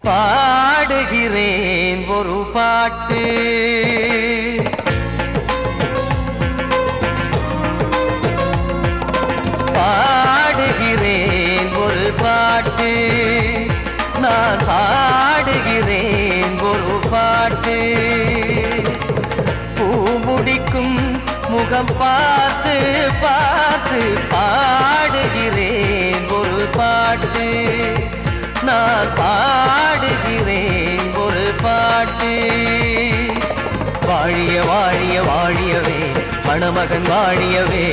பாடுகிறேன் ஒரு பாட்டு, பாடுகிறேன் ஒரு பாட்டு, நான் பாடுகிறேன் ஒரு பாட்டு. பூ முடிக்கும் முகம் பார்த்து பார்த்து பாடுகிறேன் ஒரு பாட்டு, நான் பாடுகிறேன் ஒரு பாட்டு. வாழிய வாழிய வாழியவே மணமகன் வாழியவே,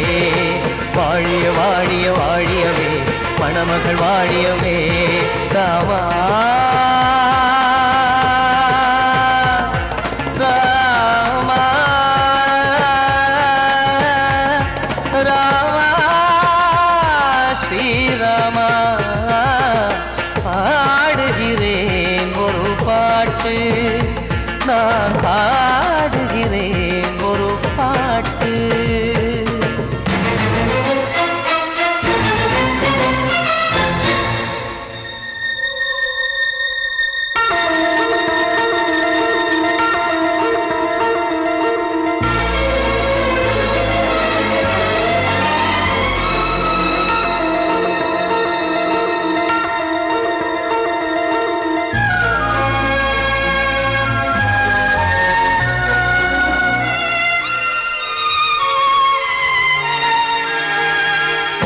வாழிய வாழிய வாழியவே மணமகள் வாழியவே. ராமா ராமா ராமா ஸ்ரீராமா. பாடுகிறேன் ஒரு பாட்டு, நான் பாடுகிறேன் ஒரு பாட்டு.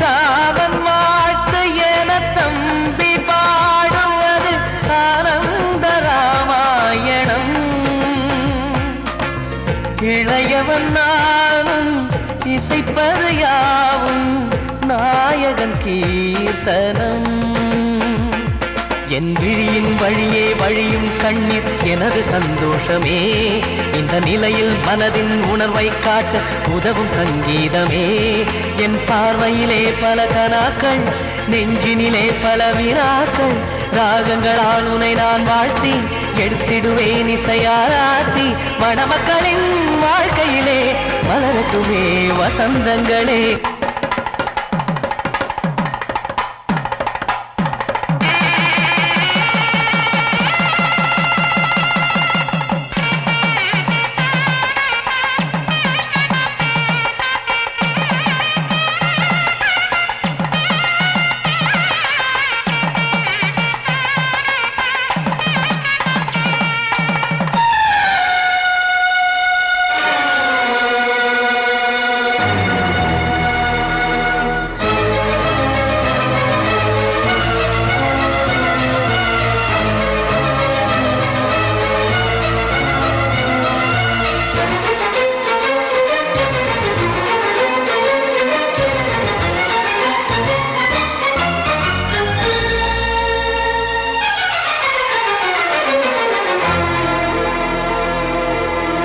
ராமன் வாழ்த்து என தம்பி பாடுவது ஆனந்த ராமாயணம். இளையவன் நானும் இசைப்பது யாவும் நாயகன் கீர்த்தனம். என் விழியின் வழியே வழியும் கண்ணீர் எனது சந்தோஷமே, இந்த நிலையில் மனதின் உணர்வை காட்ட உதவும் சங்கீதமே. என் பார்வையிலே பல கனாக்கள், நெஞ்சினிலே பல வினாக்கள், ராகங்களால் உனை நான் வாழ்த்தி எடுத்திடுவேன் இசையாராத்தி. மணமக்களின் வாழ்க்கையிலே மலரட்டுமே வசந்தங்களே.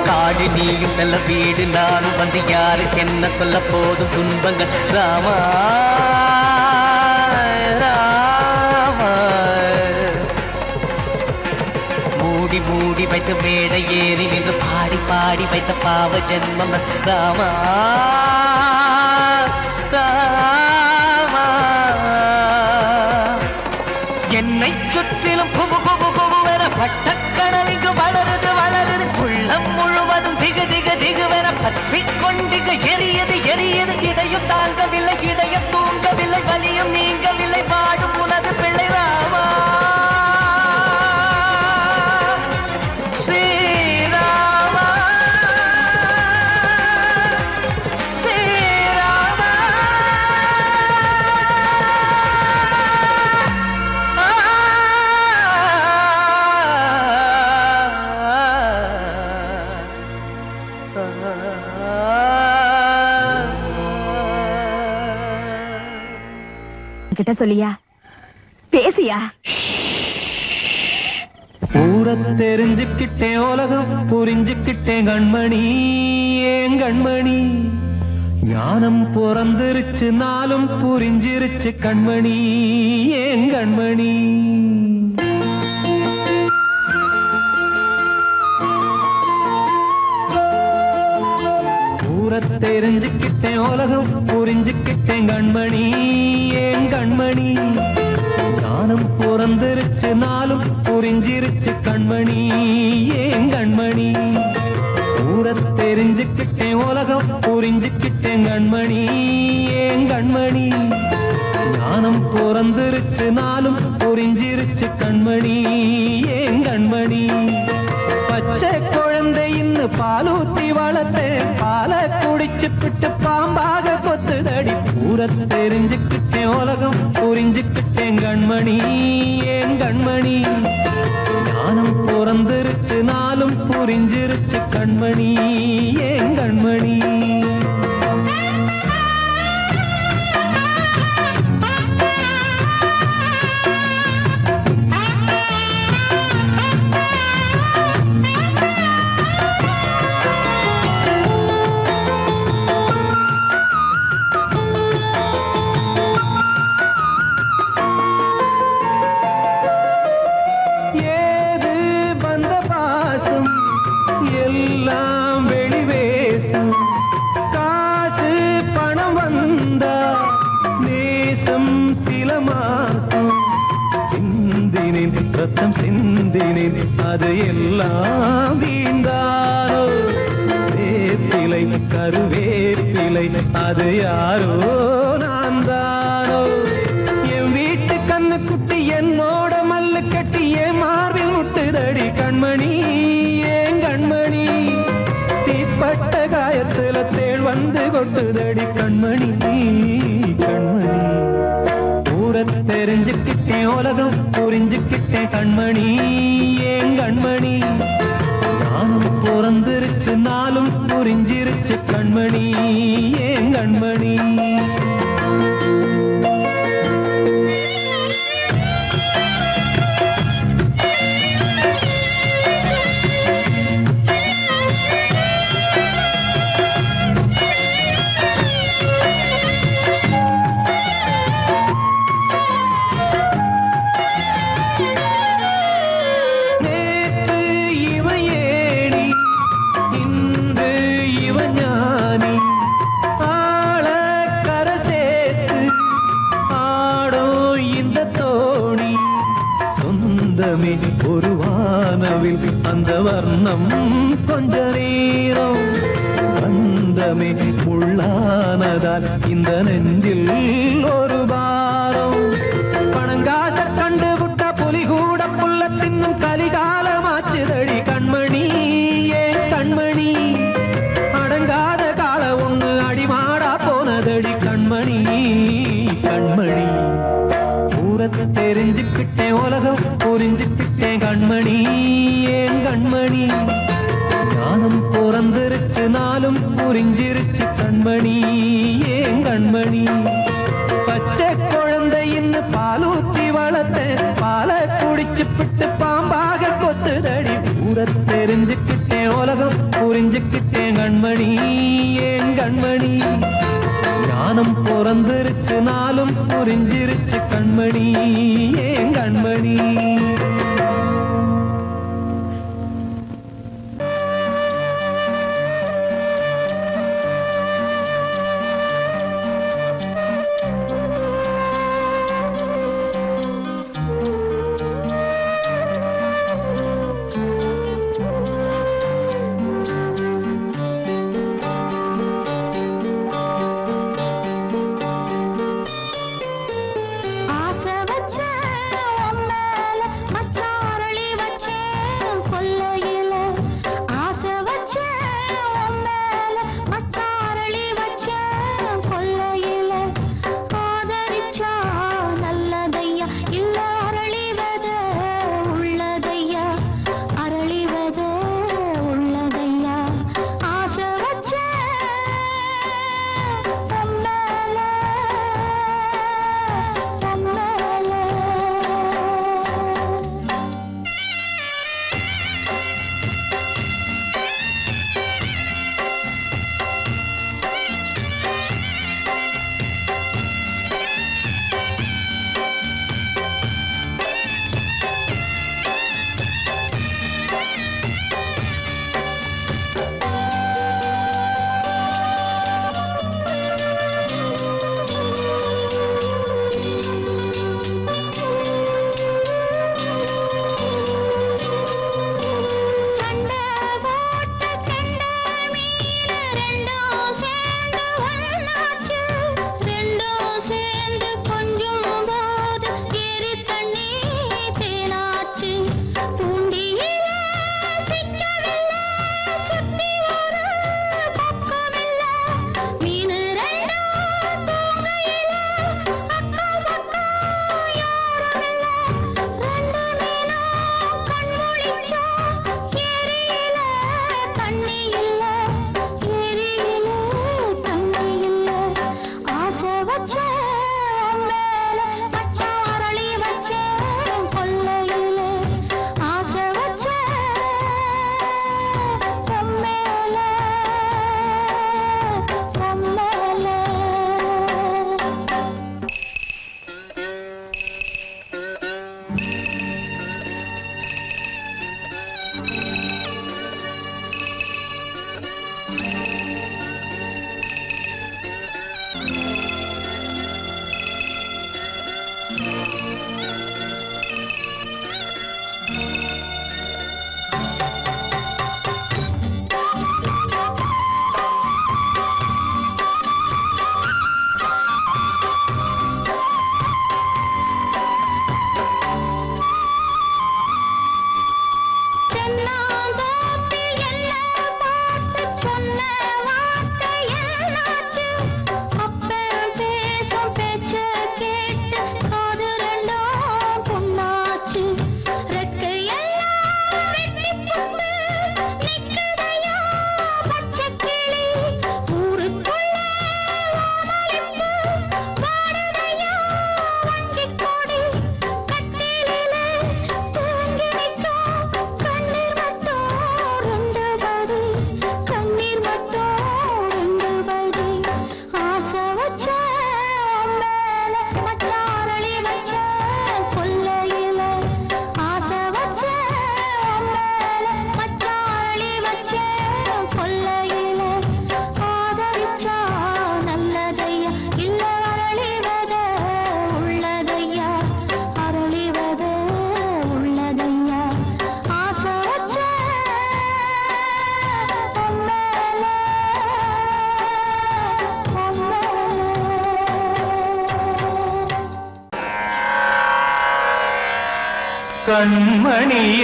காடு நீயும் செல்ல வீடு நானும் வந்து யாருக்கு என்ன சொல்ல போதும் துன்பங்கள். ராமா ராமா மூடி மூடி வைத்த மேடை ஏறி நின்று பாடி பாடி வைத்த பாவ ஜென்மம். ராமா ராமா என்னை சுற்றிலும் குபு குபு குபுவென பட்டக்கடல் இங்கு வளருது வளருது, உள்ளம் முழுவதும் திகு திகு திகுவென பற்றி கொண்டிகு எரியது எரியது. இதையும் தாங்கவில்லை இதயம் தூங்கவில்லை, வலியும் நீங்கவில்லை, பாடும் உனது பிள்ளை. ராமா ஸ்ரீராமா ஸ்ரீராமா. கிட்ட சொல்லியா பேசியா? ஊரை தெரிஞ்சுக்கிட்டேன் உலகம் புரிஞ்சுக்கிட்டேன் கண்மணி ஏன் கண்மணி. ஞானம் பிறந்திருச்சு நாளும் புரிஞ்சிருச்சு கண்மணி ஏன் கண்மணி. ஊரை தெரிஞ்சுக்கிட்டேன் உலகம் புரிஞ்சுக்கிட்டேன் கண்மணி ஏன் கண்மணி. ஞானம் பிறந்திருச்சு நாளும் புரி புரிஞ்சிருச்சு கண்மணி ஏன் கண்மணி ஊர தெரிஞ்சுக்கிட்டேன் உலகம் புரிஞ்சுக்கிட்டேன் கண்மணி ஏன் கண்மணி ஞானம் பிறந்திருச்சு நாளும் புரிஞ்சிருச்சு கண்மணி ஏன் கண்மணி பச்சை குழந்தை இன்னும் பாலூத்தி வளர்த்தேன் பாலை குடிச்சுப்பிட்டு பாம்பாக கொத்துதடி ஊர தெரிஞ்சுக்கிட்டேன் உலகம் புரிஞ்சுக்கிட்டேன் கண்மணி ஏன் கண்மணி ஞானம் பிறந்திருச்சு நாளும் புரிஞ்சிருச்சு கண்மணி ஏன் கண்மணி ரத்தம் சிந்தினேன் அது எல்லாம் வீந்தாரோ வேப்பிலை கருவேப்பிலை அது யாரோ நான் தானோ என் வீட்டு கண்ணு குட்டி என்னோட மல்லு கட்டி என் மார்பில் முட்டுதடி கண்மணி ஏன் கண்மணி தீப்பட்ட காயத்துல தேள் வந்து கொட்டுதடி கண்மணி கண்மணி தெரிஞ்சுக்கிட்டேன் உலகம் புரிஞ்சுக்கிட்டேன் கண்மணி ஏன் கண்மணி நானும் பிறந்திருச்சு நாளும் புரிஞ்சிருச்சு கண்மணி ஏன் கண்மணி ஒரு வானவில் அந்த வர்ணம் கொஞ்ச நேரம் வந்தமே உள்ளானதால் இந்த நெஞ்சில் ஒரு பாரம் பணங்காச கண்டு விட்ட புலி கூட புல்ல தின்னும் கலிகாலமாச்சுதடி கண்மணி ஏன் கண்மணி அடங்காத கால ஒண்ணு அடிமாடா போனதடி கண்மணி கண்மணி தெரிஞ்சுக்கிட்டேன் உலகம் புரிஞ்சுக்கிட்டேன் கண்மணி ஏன் கண்மணி ஞானம் பிறந்திருச்சு நாளும் புரிஞ்சிருச்சு கண்மணி ஏன் கண்மணி பச்சை குழந்தை இன்னும் பாலூத்தி வளர்த்தேன் பாலை குடிச்சுப்பிட்டு பாம்பாக கொத்துதடி ஊர தெரிஞ்சுக்கிட்டேன் உலகம் புரிஞ்சுக்கிட்டேன் கண்மணி ஏன் கண்மணி ஞானம் பிறந்திருச்சு நாளும் புரிஞ்சிருச்சு கண்மணி ஏன் கண்மணி ஆசை வச்ச உன் மேல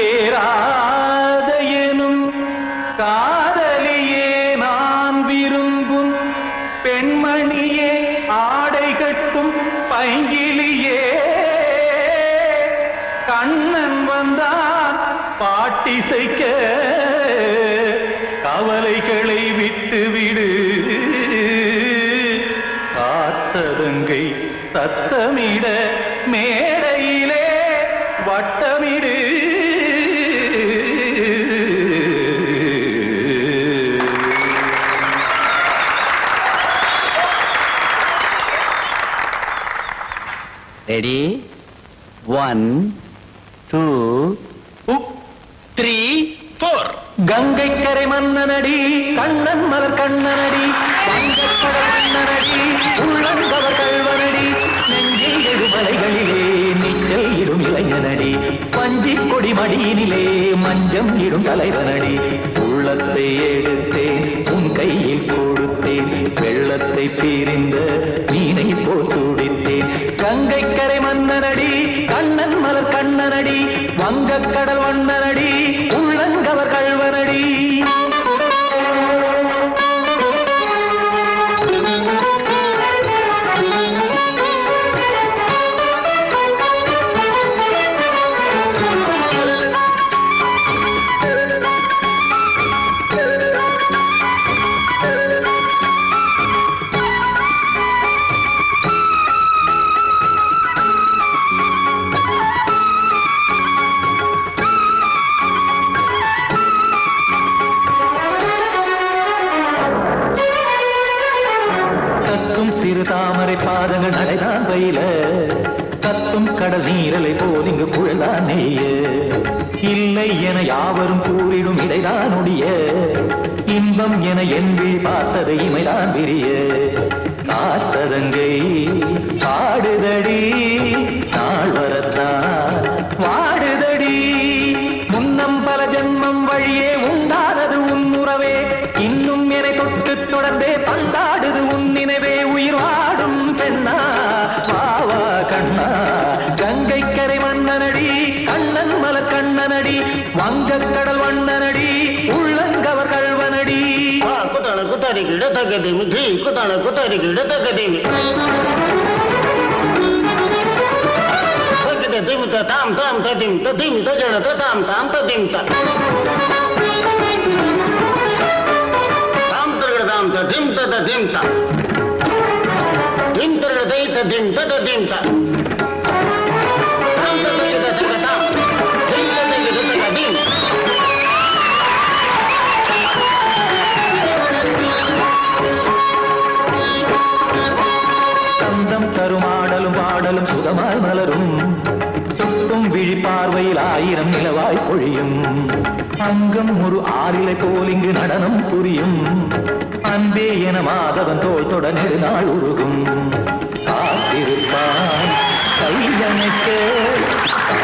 கண்மணியேராத எனும் காதலியே நான் விரும்பும் பெண்மணியே ஆடை கட்டும் பைங்கிலியே கண்ணன் வந்தான் பாட்டிசைக்க கவலைகளை விட்டு விடு காத்ததங்கை சத்தமிட மேடையிலே வட்டமிடு ரெடி 1 2 3 4 கங்கை கரை மன்னனடி கண்ணன் மலர் கண்ணனடி வங்கக்கடல் மன்னனடி உள்ளங்கவர் கல்வனடி நெஞ்சில் எழுமலைகளிலே நீச்சல் இடும் இளைஞனடி பஞ்சி கொடி மடியினிலே மஞ்சம் இடும் தலைவனடி உள்ளத்தை எடுத்தேன் உன் கையில் கொடுத்தேன் வெள்ளத்தை தீரிந்த மீனை போல் துடித்தேன் கங்கை கரை மன்னனடி கண்ணன் மலர் கண்ணனடி வங்கக்கடல் வண்ணனடி உள்ளங்கவர் கல்வனடி சிறு தாமரை பாதங்கள் நடைதான் பயில கத்தும் கடல் நீரலை போல் இங்கு புழல்தான் நெய்ய இல்லை என யாவரும் கூறிடும் இடைதான் ஒடிய இன்பம் என என் விழி பார்த்தது இமைதான் விரிய காச்சதங்கை பாடுதடி நாள் வரத்தான் வாடுதடி முன்னம் பல ஜென்மம் வழியே உண்டானது உன் உறவே இன்னும் என்னை தொட்டு தொடர்ந்தே பந்தாடுது உன் நினைவே உயிர் வாடும் பெண்ணா பாவா கண்ணா கங்கை கரை மன்னனடி கண்ணன் மலர் கண்ணனடி வங்கக்கடல் வண்ணனடி உள்ளங்கவர் கல்வனடி குத்தான குத்தாரி கிட தக்கதேமி ஜி குத்தான குத்தாரி கிட தக்கதேமி திம் தாம் தாம் ததிம் ததிம் தஜட தாம் தாம் ததிம் தாம் தாம் ததிம் ததிம் தாம் திம் தரட தை ததிம் ததிம் தாம் தாம் ததிம் ததிம் தாம் திம் ததிம் ததிம் சந்தம் தருமாடலும் பாடலும் சுகமாய் மலரும் சுட்டும் விழி பார்வையில் ஆயிரம் நிலவாய் பொழியும் அங்கம் ஒரு ஆறிலை போல் இங்கு நடனம் புரியும் அன்பே என மாதவன் தோள் தொட நெடுநாள் உருகும் காத்திருப்பான் கையணைக்க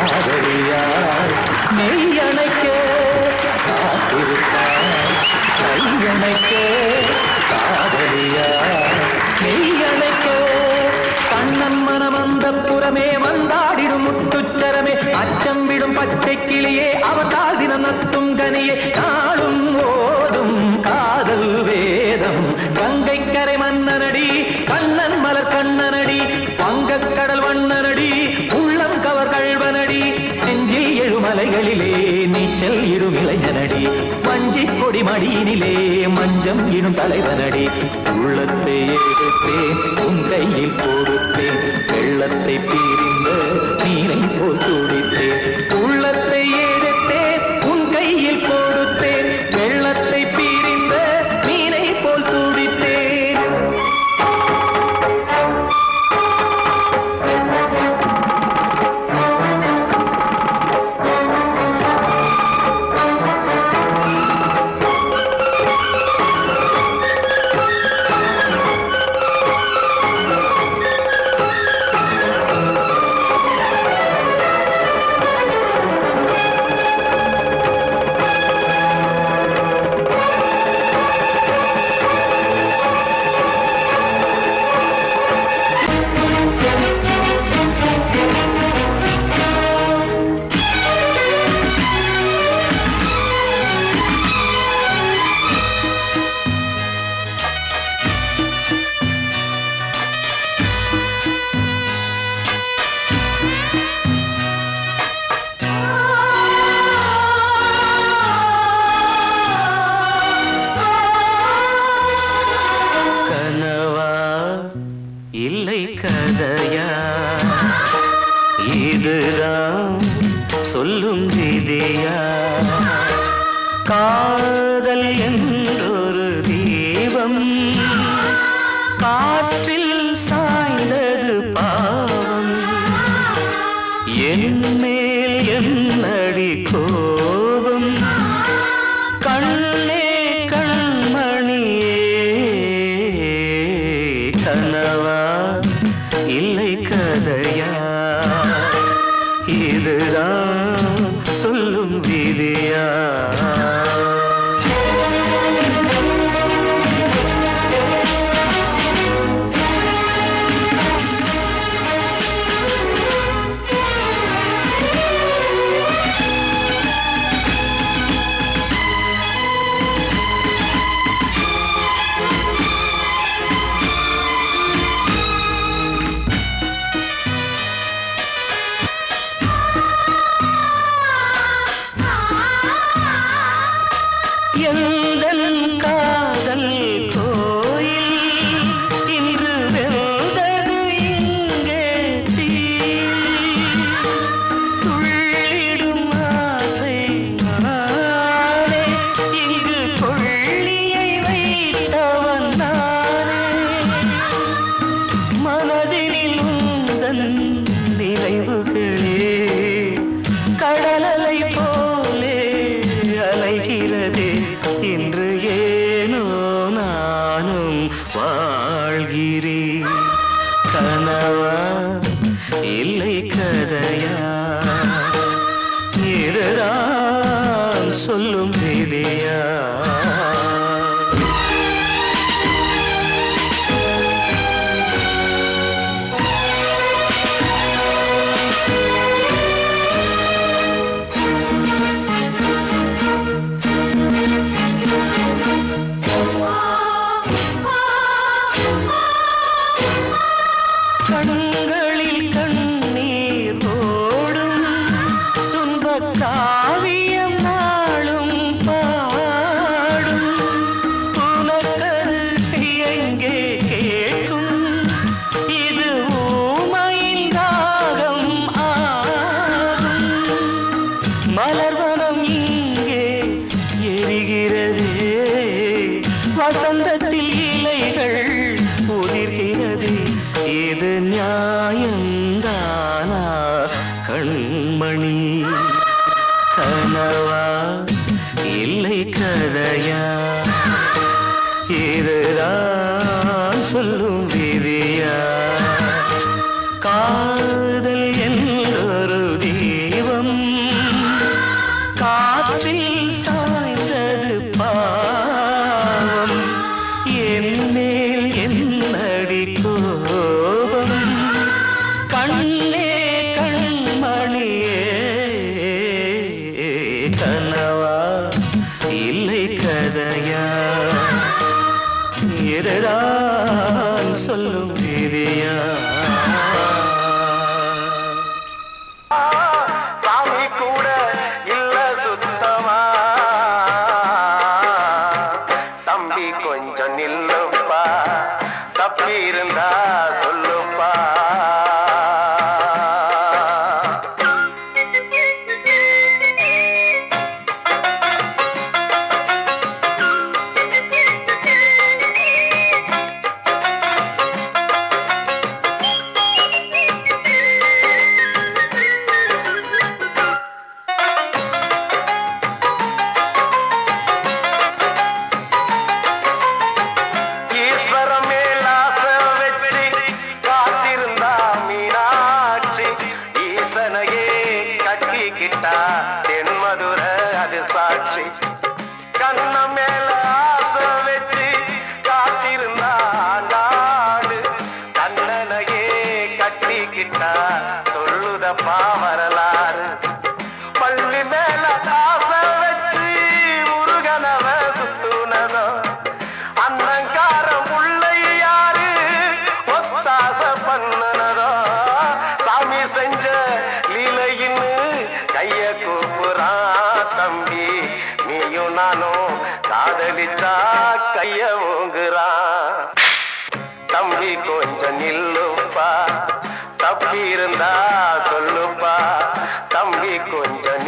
காதலியார் மெய்யணைக்க காத்திருப்பான் கையணைக்க காதலியார் மெய்யணைக்க கண்ணன் மனமந்த புறமே வந்தாடிடும் முத்துச்சரமே அச்சம் விடும் பச்சை கிளியே அவதால் தினம் நத்தும் கனியே நாளும் ஓதும் காதல் வேதம் கங்கை கரை மன்னனடி கண்ணன் மலர் கண்ணனடி வங்கக்கடல் வண்ணனடி உள்ளம் கவர் கல்வனடி நெஞ்சில் எழுமலைகளிலே நீச்சல் இடும் இளைஞனடி வஞ்சி கொடி மடியினிலே மஞ்சம் இடும் தலைவனடி உள்ளத்தை எடுத்தேன் உன் கையில் கொடுத்தேன் வெள்ளத்தை பீரிந்த நீரை போல் துடித்தேன் உள்ளத்தை எடுத்தேன் உன் கையில் கொடுத்தேன் வெள்ளத்தை பீரிந்த நீரை போல் துடித்தேன் சொல்லும் விதியா காதல் என்றொரு தீபம் காற்றில் சாய்ந்தது பாவம் என் மேல் என்னடி கோபம் கண்ணே கண்மணியே கனவா இல்லை கதையா இதுதான் சொல்லும் விதியா எந்தன் காதல் கோயில் இன்று வெந்தது இங்கே தீ துள்ளிடும் ஆசை நானே இங்கு கொள்ளியை வைத்தவன் நானே மனதினில் உந்தன் நினைவுகளே கடலலை போலே அலைகிறதே இன்று ஏனோ நானும் வாழ்கிறேன் கனவா இல்லை கதையா இதுதான் சொல்லும் விதியா கண்களில் கண்ணீர் ஓடும் துன்பக் காவியம் நாளும் பாடும் உனக்கது எங்கே கேட்கும் இது ஊமையின் ராகம் ஆகும் மலர்வனம் இங்கே எரிகிறதே வசந்தத்தில் இலைகள் உதிர்கிறது இது நியாயந்தானா கண்மணி கனவா இல்லை கதையா இதுதான் சொல்லும் விதியா காதல் என்றொரு தீபம் காற்றில் சாய்ந்தது பாவம் என் மேல் என்னடி கோபம் கண்ணே கண்மணியே கனவா இல்லை கதையா இதுதான் சொல்லும் விதியா சாமி கூட இல்ல சுத்தமா தம்பி கொஞ்சம் நில்லுப்பா தப்பி இருந்தா சொல்லுப்பா தென்மதுர அது சாட்சி கண்ண மேல ஆசை வச்சு காத்திருந்தாடு கண்ணனையே கட்டிக்கிட்டா சொல்லுதப்பா வரலாறு பள்ளி மேல ஆசை வச்சு முருகனவ சுத்துனதோ அன்னங்காரம் உள்ளை யாரு ஒத்தாசை பண்ணுனதோ சாமி செஞ்ச லீலையின்னு கைய கூப்புறான் தம்பி நீயும் நானும் காதலிச்சா கைய ஓங்குறான் தம்பி கொஞ்சம் நில்லுப்பா தப்பி இருந்தா சொல்லுப்பா தம்பி கொஞ்சம்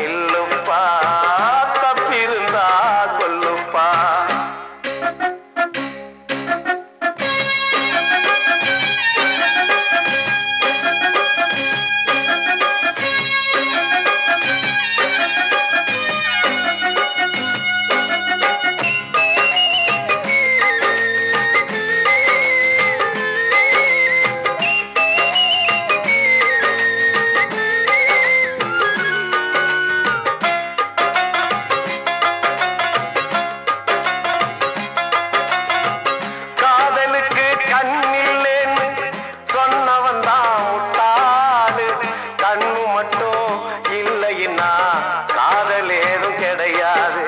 காதல் ஏதும் கிடையாது.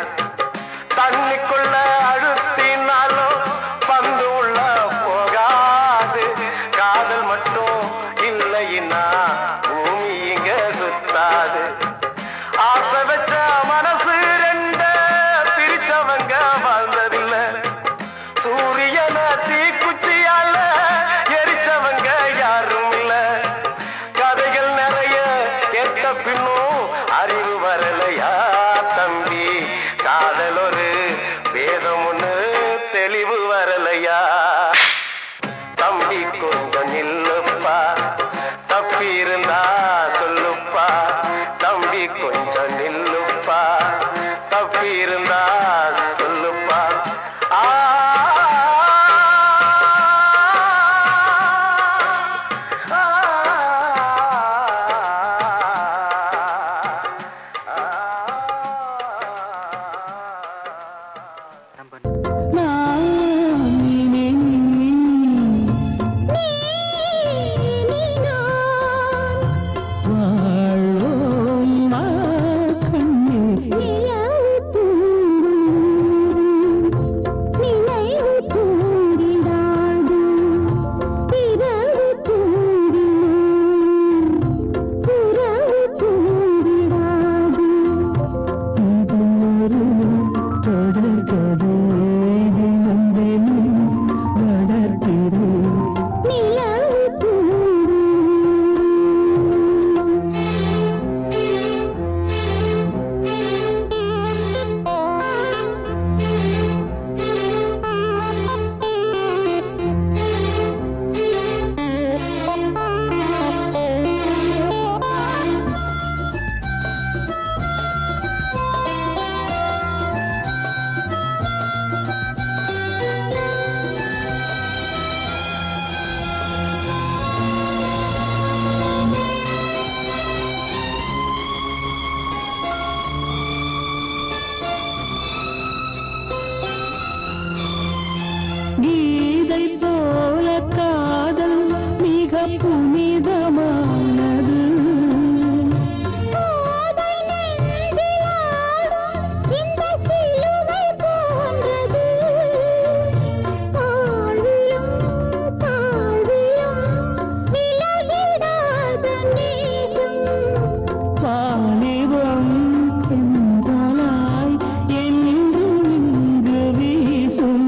தண்ணிக்குள்ள அழுத்தினாலும் பந்து உள்ள போகாது. காதல் மட்டும் இல்லைன்னா பூமி இங்க சுத்தாது. ஆசை வச்ச மனசு ரெண்ட பிரிச்சவங்க வாழ்ந்ததில்லை. சூரியன தீக்குச்சியால எரிச்சவங்க யாரும் இல்ல. கதைகள் நிறைய கேட்ட பின்னும் அறிவு வரலையா தம்பி? காதல் ஒரு வேதம் ஒண்ணு தெளிவு வரலையா தம்பி? கொஞ்சம் நில்லுப்பா, தப்பி இருந்தா சொல்லுப்பா. தம்பி கொஞ்சம் நில்லுப்பா, தப்பி இருந்தா சொல்லுப்பா. கீதை போல காதல் மிக புனிதமானது. இந்த சிலுவை போன்றது. ஆழியும் தாழியும் விலகிடாத நேசம். வாலிபம் சென்றாய் என்றும் இங்கு வீசும்.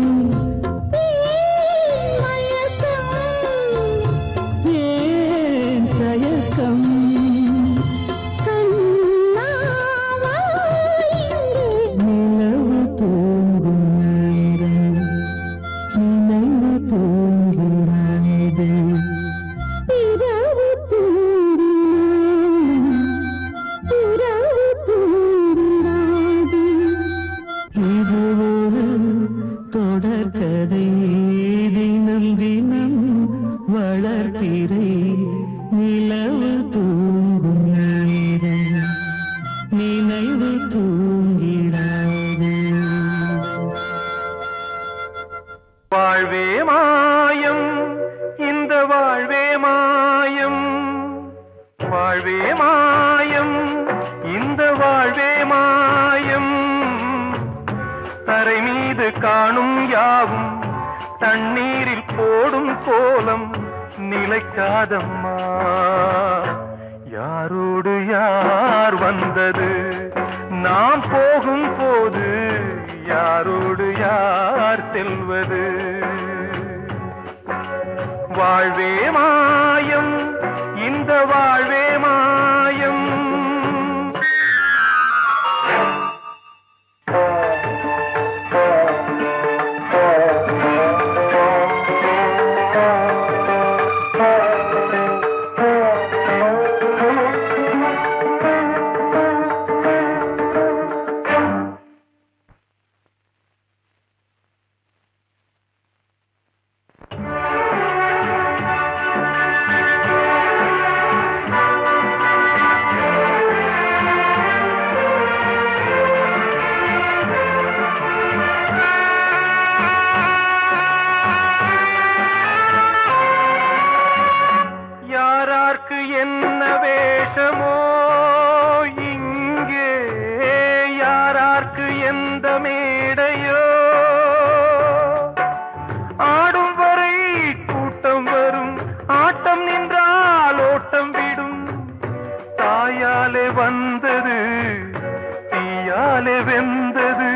தொடர்கதை தினம் தினம் வளர்பிறை நிலவு தூங்கும் நேரம் நினைவு தூங்கிடாது. வாழ்வே மாயம், இந்த வாழ்வே மாயம். வாழ்வே மாயம், இந்த வாழ்வே மாயம். தரை மீது காணும் யாவும் தண்ணீரில் போடும் கோலம் நிலைக்காதம்மா. யாரோடு யார் வந்தது நாம் போகும் போது? யாரோடு யார் செல்வது? வாழ்வே மாயம், இந்த வாழ்வே மாயம். தீயாலே வெந்தது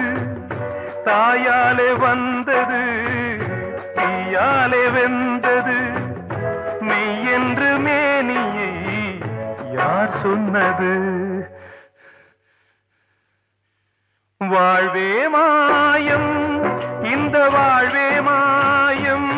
தாயாலே வந்தது தீயாலே வெந்தது மெய் என்று மேனியை யார் சொன்னது வாழ்வே மாயம் இந்த வாழ்வே மாயம்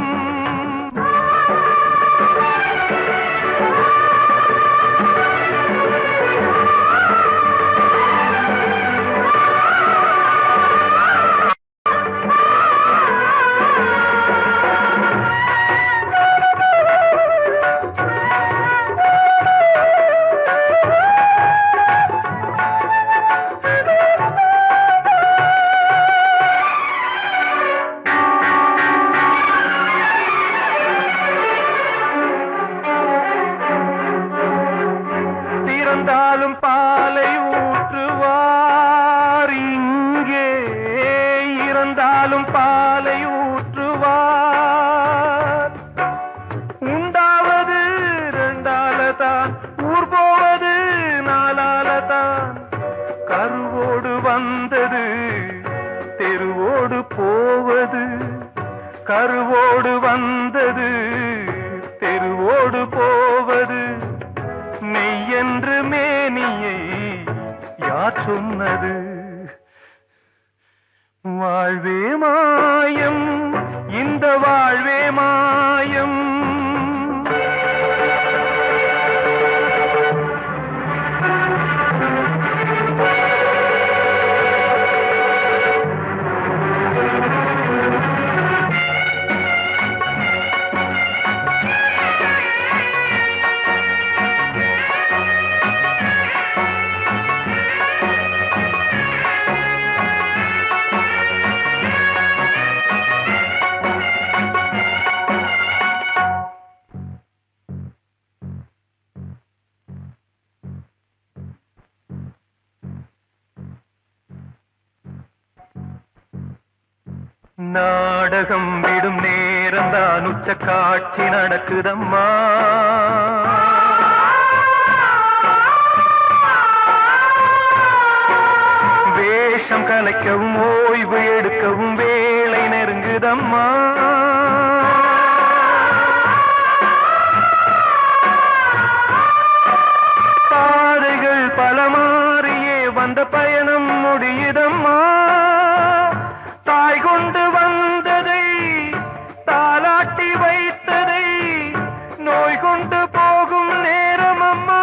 இறந்தாலும் பாலை ஊற்றுவார் இங்கே இறந்தாலும் பாலை ஊற்றுவார் உண்டாவது ரெண்டாலதான் ஊர் போவது நாலாலதான் கருவோடு வந்தது தெருவோடு போவது கருவோடு வந்தது தெருவோடு போவது மெய் என்று மேனியை யார் சொன்னது வாழ்வே மாயம் இந்த வாழ்வே மாயம் நாடகம் விடும் நேரம்தான் உச்ச காட்சி நடக்குதம்மா வேஷம் கலைக்கவும் ஓய்வு எடுக்கவும் வேலை நெருங்குதம்மா பாதைகள் பல மாறியே வந்த பயணம் முடியுதம்மா தாய் கொண்டு வந்ததை தாலாட்டி வைத்ததை நோய் கொண்டு போகும் நேரம் அம்மா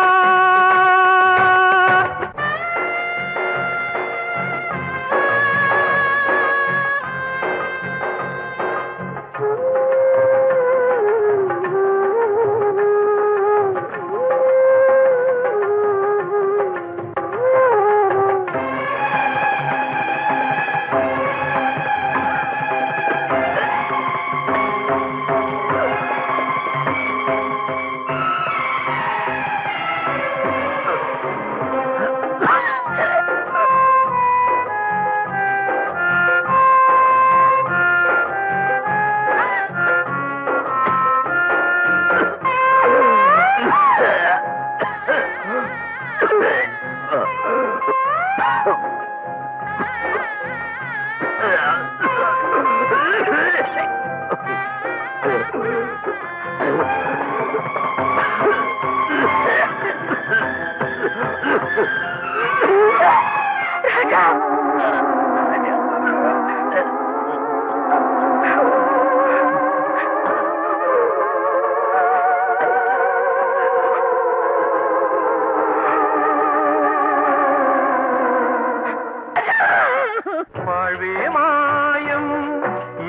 வாழ்வே மாயம்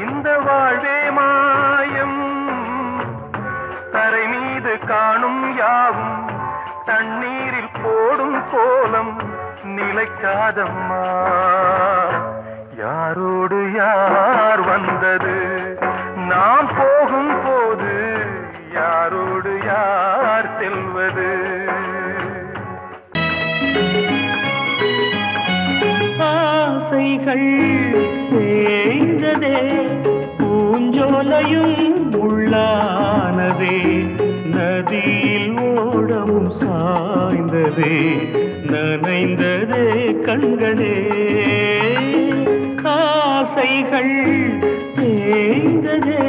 இந்த வாழ்வே மாயம் தரை மீது காணும் யாவும் தண்ணீரில் போடும் கோலம் நிலைக்காதம்மா யாரோடு யார் வந்தது நாம் போகும் போது யாரோடு யார் செல்வது ஆசைகள் தேய்ந்ததே பூஞ்சோலையும் உள்ளானதே நதியில் ஓடமும் சாய்ந்ததே நனைந்ததே கண்களே ஆசைகள் தேய்ந்ததே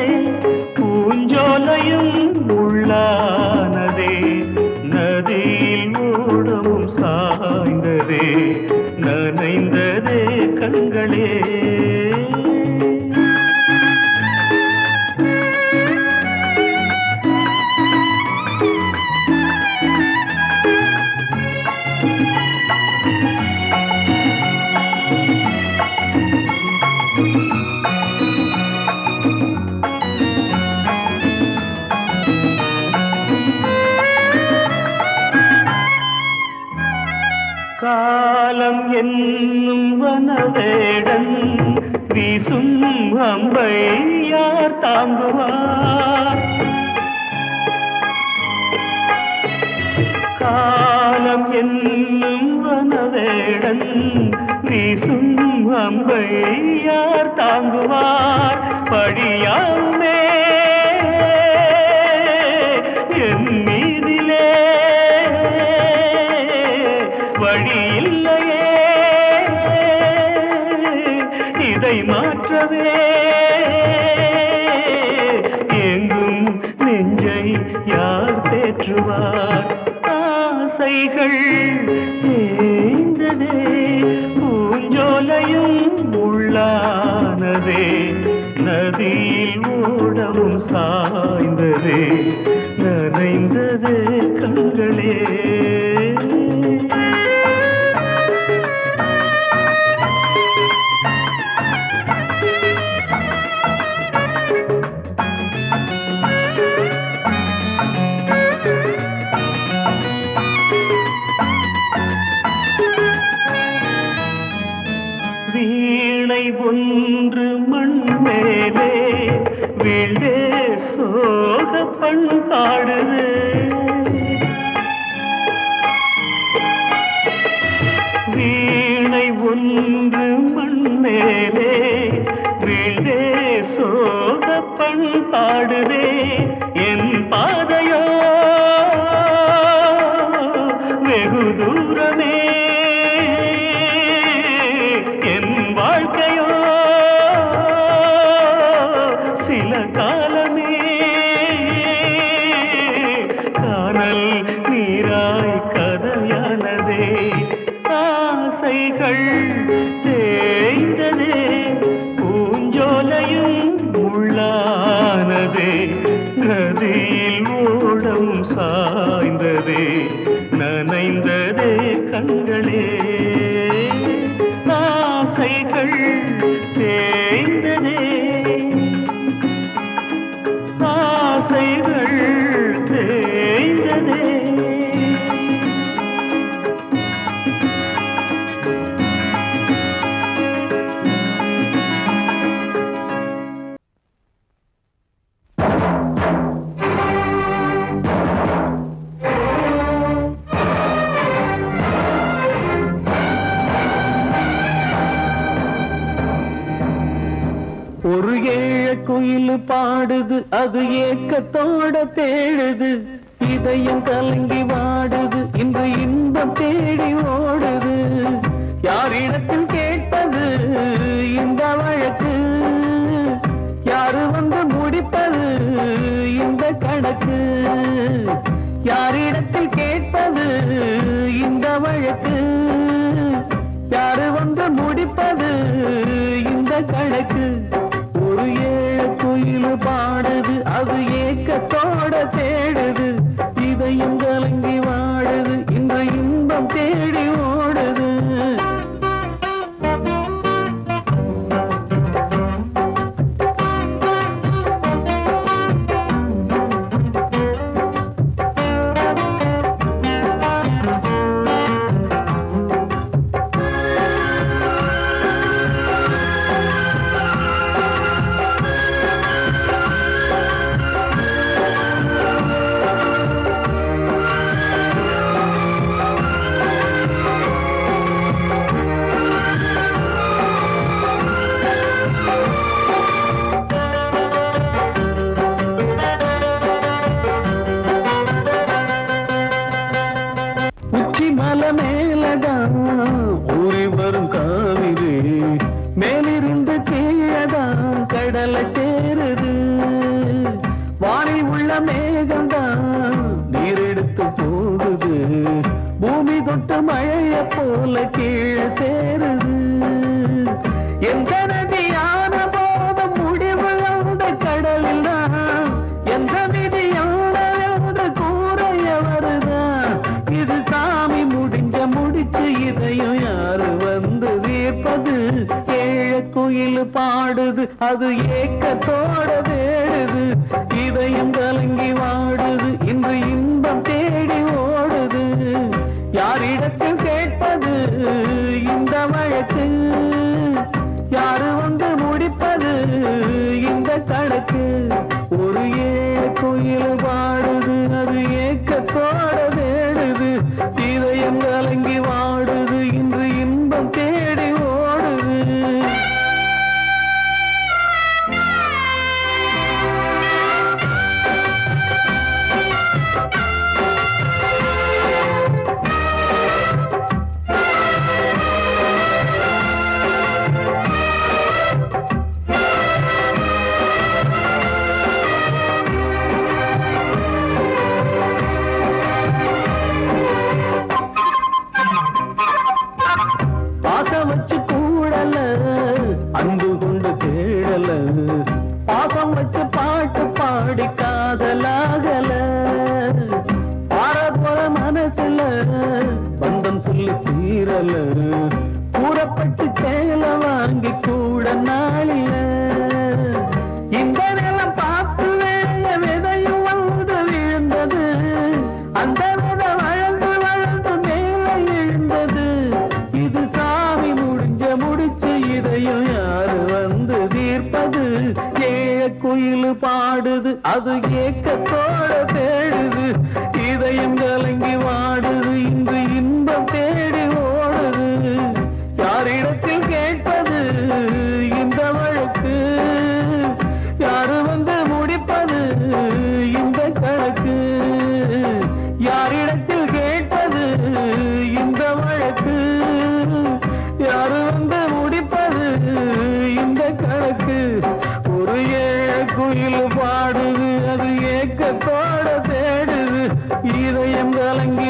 பூஞ்சோலையும் உள்ளானதே நதியில் ஓடவும் சாய்ந்ததே நனைந்ததே கண்களே காலம் என்னும் வனவேடன் வீசும் அம்பை யார் தாங்குவார் காலம் என்னும் வனவேடன் வீசும் அம்பை யார் தாங்குவார் படியாமே என் மீதிலே வழி இல்லையே இதை மாற்றவே எங்கும் நெஞ்சை யார் தேற்றுவார் ஆசைகள் தேய்ந்ததே பூஞ்சோலையும் உள்ளானதே நதியில் ஓடவும் சாய்ந்ததே நனைந்ததே கண்களே வீணை ஒன்று மண் மேலே வீழ்ந்தே சோக பண்பாடுது வீணை ஒன்று மண் மேலே வீழ்ந்தே சோக பண்பாடுதே என் பாதையோ வெகு தூரமே வாழ்க்கையோ சில காலமே காணல் நீராய் கதையானதே ஆசைகள் தேய்ந்ததே பூஞ்சோலையும் உள்ளானதே நதியில் ஓடம் சாய்ந்ததே நனைந்ததே கண்களே ஆசைகள் தேய்ந்ததே ஆசைகள் தேய்ந்ததே ஒரு ஏழ குயில் பாடுது அது ஏக்கத்தோட தேடுது இதயம் கலங்கி வாடுது இன்று இன்பம் தேடி ஓடுது யாரிடத்தில் கேட்டது இந்த வழக்கு யாரு வந்து முடிப்பது இந்த கணக்கு யாரிடத்தில் கேட்டது இந்த வழக்கு யாரு வந்து முடிப்பது இந்த கணக்கு ஒரு ஏழ குயில் பாடுது அது ஏக்கத்தோட தேடுது இதயம் கலங்கி வாடுது இன்று இன்பம் தேடி ஓடுது போல கீழே சேருது. எந்த நதியான போதும் முடிவு அந்த கடலில் தான். எந்த விதியான என்று கூறைய வருதான். இது சாமி முடிச்சு இதையும் யாரு வந்து தீர்ப்பது? ஏழ குயில் பாடுது, அது ஏக்கத்தோட தேடுது. இதயம் கலங்கி வாடுது, இன்று இன்பம் தேடி ஓடுது. யாரிடத்தில் கேட்பது இந்த வழக்கு? யாரு வந்து முடிப்பது இந்த கணக்கு? ஒரு ஏழ குயில் பாடுது, அது ஏக்கத்தோட தேடுது. இதயம் கலங்கி வாடுது, இன்று இன்பம் தேடி ஓடுது. பாசம் வச்சு கூடல, அன்பு கொண்டு தேடல. பாசம் வச்சு பாட்டு பாடி காதலாகல. பாரபோல மனசுல பந்தம் சொல்லி தீரல. கூறப்பட்டு சேல வாங்கி கூட நாளில. இந்த நிலம் பார்த்து வேலைய விதையும் வந்து விழுந்தது. அந்த விதை வளர்ந்து வளர்ந்து மேலே எழுந்தது. இது சாமி முடிச்சு இதையும் யாரு வந்து தீர்ப்பது? ஏழ குயில் பாடுது, அது ஏக்கத்தோட தேடுது. இதயம் கலங்கி வாடுது, இன்று இன்பம் தேடி ஓடுது. யாரிடத்தில் கேட்பது இந்த வழக்கு? யாரு வந்து முடிப்பது இந்த கணக்கு? யாரிடத்தில் கேட்பது இந்த வழக்கு? யாரு வந்து முடிப்பது இந்த கணக்கு? ஒரு ஏழ குயில் பாடுது, அது ஏக்கத்தோட தேடுது. இதயம் கலங்கி